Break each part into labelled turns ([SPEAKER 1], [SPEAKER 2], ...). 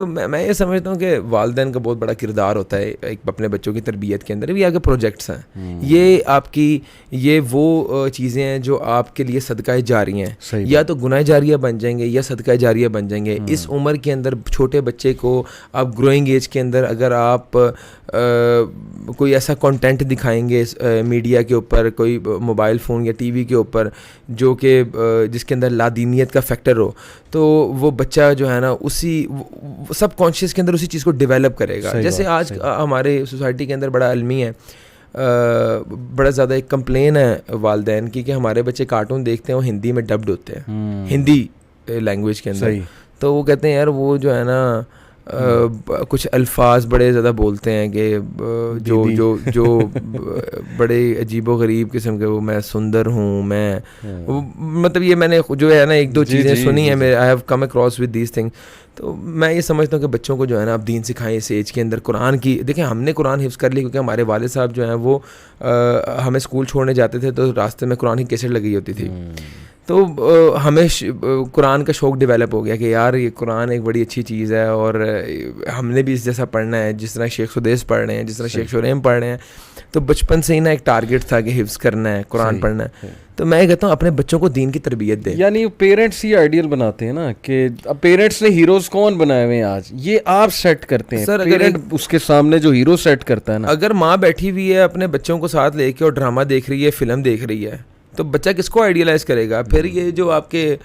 [SPEAKER 1] تو میں یہ سمجھتا ہوں کہ والدین کا بہت بڑا کردار ہوتا ہے ایک اپنے بچوں کی تربیت کے اندر. بھی آگے پروجیکٹس ہیں, یہ آپ کی یہ وہ چیزیں ہیں جو آپ کے لیے صدقہ جاریہ ہیں, یا تو گناہ جاریہ بن جائیں گے یا صدقہ جاریہ بن جائیں گے. اس عمر کے اندر چھوٹے بچے کو آپ گروئنگ ایج کے اندر اگر آپ کوئی ایسا کنٹینٹ دکھائیں گے میڈیا کے اوپر, کوئی موبائل فون یا ٹی وی کے اوپر جو کہ جس کے اندر لادینیت کا فیکٹر ہو, تو وہ بچہ جو ہے نا اسی سب کانشیس کے اندر اسی چیز کو ڈیولپ کرے گا. جیسے آج ہمارے سوسائٹی کے اندر بڑا المی ہے, بڑا زیادہ ایک کمپلین ہے والدین کی کہ ہمارے بچے کارٹون دیکھتے ہیں وہ ہندی میں ڈبڈ ہوتے ہیں, ہندی لینگویج کے اندر. تو وہ کہتے ہیں یار وہ جو ہے نا کچھ الفاظ بڑے زیادہ بولتے ہیں کہ جو جو جو بڑے عجیب و غریب قسم کے, وہ میں سندر ہوں, میں مطلب یہ میں نے جو ہے نا ایک دو چیزیں سنی ہیں, I have come across with these thing. تو میں یہ سمجھتا ہوں کہ بچوں کو جو ہے نا آپ دین سکھائیں اس ایج کے اندر. قرآن کی دیکھیں, ہم نے قرآن حفظ کر لی کیونکہ ہمارے والد صاحب جو ہیں وہ ہمیں اسکول چھوڑنے جاتے تھے تو راستے میں قرآن کی کیسٹ لگی ہوتی تھی, تو ہمیں قرآن کا شوق ڈیولپ ہو گیا کہ یار یہ قرآن ایک بڑی اچھی چیز ہے اور ہم نے بھی اس جیسا پڑھنا ہے جس طرح شیخ سدیس پڑھ رہے ہیں, جس طرح شیخ شوریم پڑھ رہے ہیں. تو بچپن سے ہی نا ایک ٹارگیٹ تھا کہ حفظ کرنا ہے, قرآن پڑھنا ہے. تو میں یہ کہتا ہوں اپنے بچوں کو دین کی تربیت دیں.
[SPEAKER 2] یعنی پیرنٹس ہی آئیڈیل بناتے ہیں نا کہ اب پیرنٹس نے ہیروز کون بنائے ہوئے ہیں آج, یہ آپ سیٹ کرتے ہیں. پیرنٹ اس کے سامنے جو ہیرو سیٹ کرتا ہے نا,
[SPEAKER 1] اگر ماں بیٹھی ہوئی ہے اپنے بچوں کو ساتھ لے کے اور ڈرامہ دیکھ رہی ہے, فلم دیکھ رہی ہے, تو بچہ کس کو آئیڈیلائز کرے گا؟ پھر یہ جو آپ کے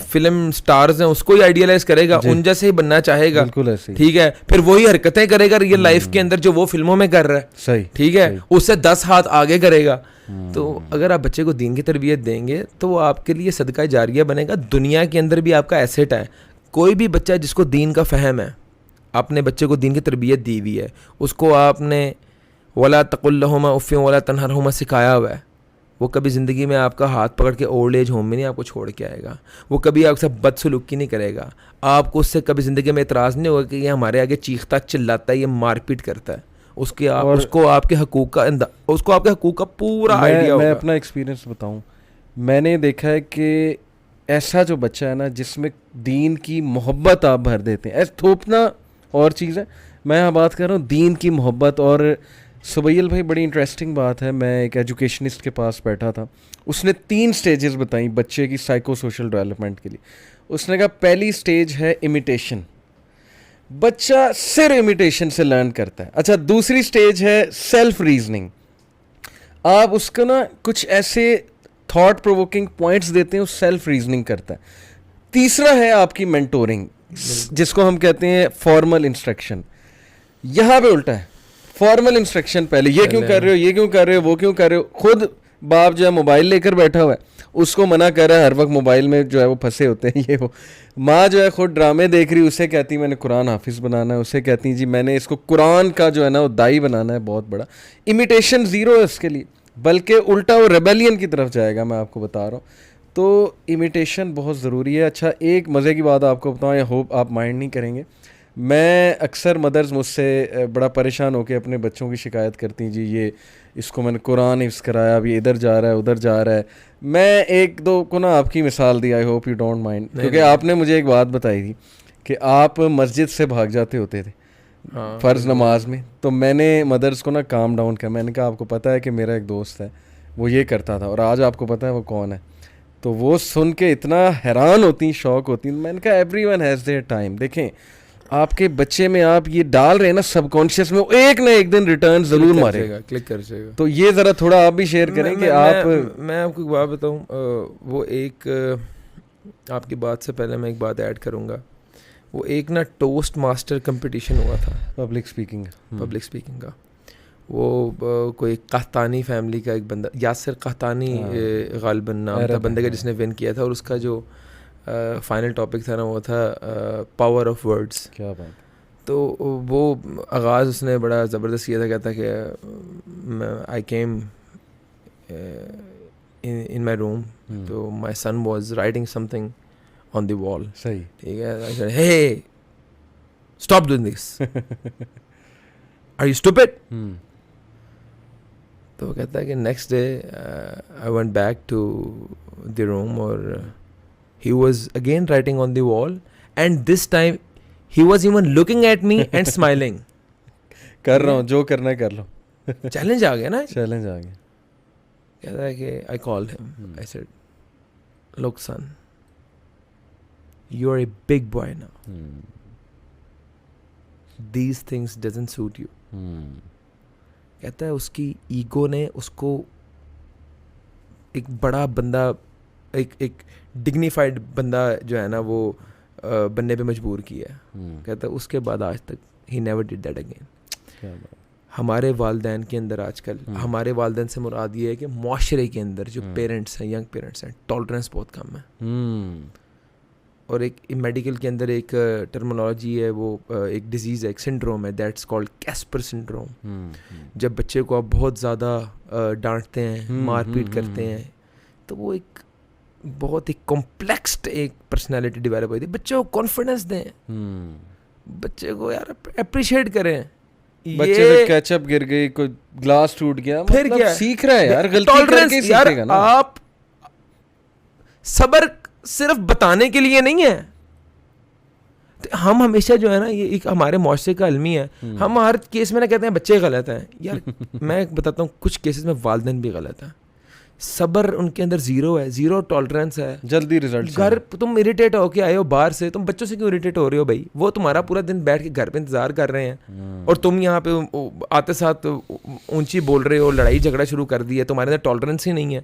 [SPEAKER 1] فلم سٹارز ہیں اس کو ہی آئیڈیلائز کرے گا, ان جیسے ہی بننا چاہے گا. ٹھیک ہے, پھر وہی حرکتیں کرے گا ریئل لائف کے اندر جو وہ فلموں میں کر رہا ہے.
[SPEAKER 2] صحیح,
[SPEAKER 1] ٹھیک ہے, اس سے 10 ہاتھ آگے کرے گا. تو اگر آپ بچے کو دین کی تربیت دیں گے تو وہ آپ کے لیے صدقہ جاریہ بنے گا, دنیا کے اندر بھی آپ کا ایسٹ ہے. کوئی بھی بچہ جس کو دین کا فہم ہے, آپ نے بچے کو دین کی تربیت دی ہوئی ہے, اس کو آپ نے ولا تقل لہما اف ولا تنہرہما سکھایا ہوا ہے, وہ کبھی زندگی میں آپ کا ہاتھ پکڑ کے اولڈ ایج ہوم میں نہیں آپ کو چھوڑ کے آئے گا. وہ کبھی آپ سے بد سلوکی نہیں کرے گا. آپ کو اس سے کبھی زندگی میں اعتراض نہیں ہوگا کہ یہ ہمارے آگے چیختا چلاتا ہے, یہ مار پیٹ کرتا ہے. اس کو آپ کے حقوق کا پورا آئیڈیا ہوگا.
[SPEAKER 2] میں اپنا ایکسپیرینس بتاؤں, میں نے دیکھا ہے کہ ایسا جو بچہ ہے نا جس میں دین کی محبت آپ بھر دیتے ہیں, ایسا تھوپنا اور چیز ہے, میں یہاں بات کر رہا ہوں دین کی محبت. اور سبیل بھائی بڑی انٹرسٹنگ بات ہے, میں ایک ایجوکیشنسٹ کے پاس بیٹھا تھا, اس نے 3 سٹیجز بتائیں بچے کی سائیکو سوشل ڈیولپمنٹ کے لیے. اس نے کہا پہلی سٹیج ہے امیٹیشن, بچہ صرف امیٹیشن سے لرن کرتا ہے. اچھا, دوسری سٹیج ہے سیلف ریزننگ, آپ اس کو نا کچھ ایسے تھاٹ پرووکنگ پوائنٹس دیتے ہیں, وہ سیلف ریزننگ کرتا ہے. تیسرا ہے آپ کی مینٹورنگ, جس کو ہم کہتے ہیں فارمل انسٹرکشن. یہاں پہ الٹا ہے, فارمل انسٹرکشن پہلے, یہ کیوں کر رہے ہو, یہ کیوں کر رہے ہو, وہ کیوں کر رہے ہو. خود باپ جو ہے موبائل لے کر بیٹھا ہوا ہے, اس کو منع کر رہا ہے, ہر وقت موبائل میں جو ہے وہ پھنسے ہوتے ہیں یہ وہ. ماں جو ہے خود ڈرامے دیکھ رہی, اسے کہتی میں نے قرآن حافظ بنانا ہے, اسے کہتی جی میں نے اس کو قرآن کا جو ہے نا وہ دائی بنانا ہے بہت بڑا. امیٹیشن زیرو ہے اس کے لیے, بلکہ الٹا وہ ریبیلین کی طرف جائے گا, میں آپ کو بتا رہا ہوں. تو امیٹیشن بہت ضروری ہے. اچھا, ایک مزے کی بات آپ کو بتاؤں, آئی ہوپ آپ مائنڈ نہیں کریں گے. میں اکثر مدرز مجھ سے بڑا پریشان ہو کے اپنے بچوں کی شکایت کرتی, جی یہ اس کو میں نے قرآن حفظ کرایا, اب یہ ادھر جا رہا ہے ادھر جا رہا ہے. میں ایک دو کو نا آپ کی مثال دی, I hope you don't mind, کیونکہ آپ نے مجھے ایک بات بتائی تھی کہ آپ مسجد سے بھاگ جاتے ہوتے تھے فرض نماز میں. تو میں نے مدرس کو نا کام ڈاؤن کیا, میں نے کہا آپ کو پتہ ہے کہ میرا ایک دوست ہے وہ یہ کرتا تھا, اور آج آپ کو پتہ ہے وہ کون ہے. تو وہ سن کے اتنا حیران ہوتی, شوق ہوتی. میں نے کہا everyone has their time. دیکھیں آپ کے بچے میں آپ یہ ڈال رہے ہیں نا سب کانشیس میں, ایک نہ ایک دن ریٹرن ضرور مارے گا,
[SPEAKER 1] کلک کر جائے گا.
[SPEAKER 2] تو یہ ذرا تھوڑا آپ بھی شیئر کریں کہ آپ.
[SPEAKER 1] میں آپ کو ایک بات بتاؤں, وہ ایک آپ کی بات سے پہلے میں ایک بات ایڈ کروں گا. وہ ایک نا ٹوسٹ ماسٹر کمپٹیشن ہوا تھا پبلک اسپیکنگ کا. وہ کوئی قحطانی فیملی کا ایک بندہ, یاسر قحطانی غالباً نام تھا بندے کا جس نے ون کیا تھا, اور اس کا جو فائنل ٹاپک تھا نا وہ تھا پاور آف ورڈس.
[SPEAKER 2] کیا بات.
[SPEAKER 1] تو وہ آغاز اس نے بڑا زبردست کیا تھا, کہتا کہ I came in my room, تو my son was writing something on the wall.
[SPEAKER 2] صحیح,
[SPEAKER 1] ٹھیک ہے, hey stop doing this, are you stupid. تو وہ کہتا ہے کہ next day I went back to the room, اور he was again writing on the wall, and this time he was even looking at me and smiling.
[SPEAKER 2] کر رہا ہوں جو کرنا ہے کر لو.
[SPEAKER 1] چیلنج آ گیا نا,
[SPEAKER 2] چیلنج آ گیا.
[SPEAKER 1] کہتا ہے کہ I called him, I said, look son, you're a big boy now. These things doesn't suit you. کہتا ہے اس کی ایگو نے اس کو ایک بڑا بندہ, ایک ڈگنیفائڈ بندہ جو ہے نا وہ بننے پہ مجبور کیا ہے. کہتا ہے اس کے بعد آج تک he never did that again. ہمارے والدین کے اندر آج کل, ہمارے والدین سے مراد یہ ہے کہ معاشرے کے اندر جو پیرنٹس ہیں, ینگ پیرنٹس ہیں, ٹالرنس بہت کم ہے. اور ایک میڈیکل کے اندر ایک ٹرمنالوجی ہے, وہ ایک ڈیزیز ہے, ایک سنڈروم ہے, دیٹس کالڈ کیسپر سنڈروم. جب بچے کو آپ بہت زیادہ ڈانٹتے ہیں, مار پیٹ کرتے ہیں, تو وہ ایک بہت ایک کمپلیکسڈ ایک پرسنالٹی ڈیولپ ہوتی ہے. بچے کو کانفیڈنس دیں, بچے کو یار اپریشیٹ کریں.
[SPEAKER 2] بچے سے کیچپ گر گئی, کوئی گلاس ٹوٹ گیا,
[SPEAKER 1] پھر کیا
[SPEAKER 2] سیکھ رہا ہے یار, غلطی کر کے سیکھے گا نا.
[SPEAKER 1] آپ صبر صرف بتانے کے لیے نہیں ہے. ہم ہمیشہ جو ہے نا, یہ ایک ہمارے معاشرے کا المی ہے, ہم ہر کیس میں نہ کہتے ہیں بچے غلط ہیں. یار میں بتاتا ہوں کچھ کیسز میں والدین بھی غلط ہیں. صبر ان کے اندر زیرو ہے, زیرو ٹالرنس ہے,
[SPEAKER 2] جلدی ریزلٹ.
[SPEAKER 1] گھر تم اریٹیٹ ہو کے آئے ہو باہر سے, تم بچوں سے کیوں اریٹیٹ ہو رہے ہو بھائی؟ وہ تمہارا پورا دن بیٹھ کے گھر پہ انتظار کر رہے ہیں, اور تم یہاں پہ آتے ساتھ اونچی بول رہے ہو, لڑائی جھگڑا شروع کر دی ہے. تمہارے اندر ٹالرنس ہی نہیں ہے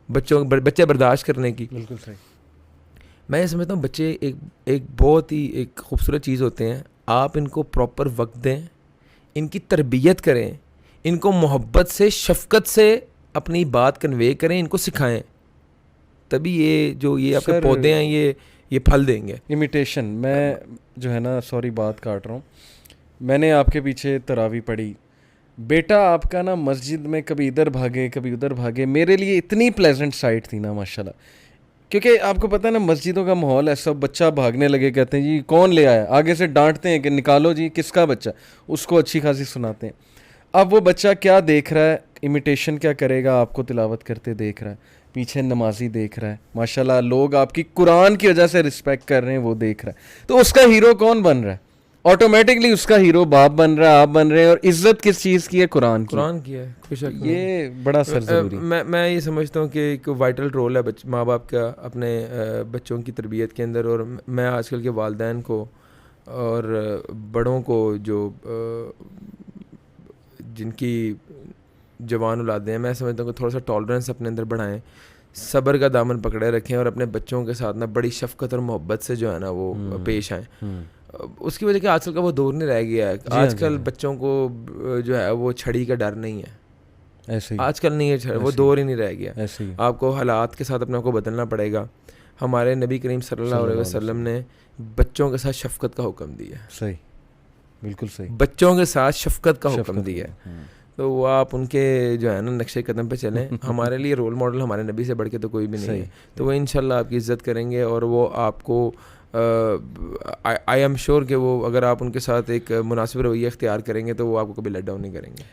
[SPEAKER 1] بچے برداشت کرنے کی.
[SPEAKER 2] بالکل صحیح.
[SPEAKER 1] میں یہ سمجھتا ہوں بچے ایک بہت ہی ایک خوبصورت چیز ہوتے ہیں. آپ ان کو پراپر وقت دیں, ان کی تربیت کریں, ان کو محبت سے شفقت سے اپنی بات کنوے کریں, ان کو سکھائیں, تبھی یہ جو یہ آپ کے پودے ہیں یہ پھل دیں گے.
[SPEAKER 2] امیٹیشن, میں جو ہے نا سوری بات کاٹ رہا ہوں, میں نے آپ کے پیچھے تراویح پڑھی, بیٹا آپ کا نا مسجد میں کبھی ادھر بھاگے کبھی ادھر بھاگے, میرے لیے اتنی پلیزنٹ سائٹ تھی نا ماشاء اللہ. کیونکہ آپ کو پتہ ہے نا مسجدوں کا ماحول ہے, سب بچہ بھاگنے لگے, کہتے ہیں جی کون لے آیا, آگے سے ڈانٹتے ہیں کہ نکالو جی کس کا بچہ, اس کو اچھی خاصی سناتے ہیں. اب وہ بچہ کیا دیکھ رہا ہے, امیٹیشن کیا کرے گا, آپ کو تلاوت کرتے دیکھ رہا ہے, پیچھے نمازی دیکھ رہا ہے, ماشاءاللہ لوگ آپ کی قرآن کی وجہ سے رسپیکٹ کر رہے ہیں, وہ دیکھ رہا ہے. تو اس کا ہیرو کون بن رہا ہے؟ آٹومیٹکلی اس کا ہیرو باپ بن رہا ہے, آپ بن رہے ہیں. اور عزت کس چیز کی ہے؟ قرآن کی ہے. یہ بڑا سر ضروری.
[SPEAKER 1] میں یہ سمجھتا ہوں کہ ایک وائٹل رول ہے ماں باپ کا اپنے بچوں کی تربیت کے اندر. اور میں آج کل کے والدین کو اور بڑوں کو جو جن کی جوان اولادیں ہیں, میں سمجھتا ہوں کہ تھوڑا سا ٹالرنس اپنے اندر بڑھائیں, صبر کا دامن پکڑے رکھیں, اور اپنے بچوں کے ساتھ نا بڑی شفقت اور محبت سے جو ہے نا وہ پیش آئیں. اس کی وجہ کہ آج کل کا وہ دور نہیں رہ گیا ہے. آج کل بچوں کو جو ہے وہ چھڑی کا ڈر نہیں ہے, آج کل نہیں ہے, وہ دور ہی نہیں رہ گیا. آپ کو حالات کے ساتھ اپنے آپ کو بدلنا پڑے گا. ہمارے نبی کریم صلی اللہ علیہ وسلم نے بچوں کے ساتھ شفقت کا حکم دیا ہے.
[SPEAKER 2] صحیح, بالکل صحیح,
[SPEAKER 1] بچوں کے ساتھ شفقت کا حکم دیا ہے. تو وہ آپ ان کے جو ہے نا نقشے قدم پہ چلیں. ہمارے لیے رول ماڈل ہمارے نبی سے بڑھ کے تو کوئی بھی نہیں ہے. تو وہ انشاءاللہ آپ کی عزت کریں گے, اور وہ آپ کو آئی ایم شیور کہ وہ اگر آپ ان کے ساتھ ایک مناسب رویہ اختیار کریں گے تو وہ آپ کو کبھی لیٹ ڈاؤن نہیں کریں گے.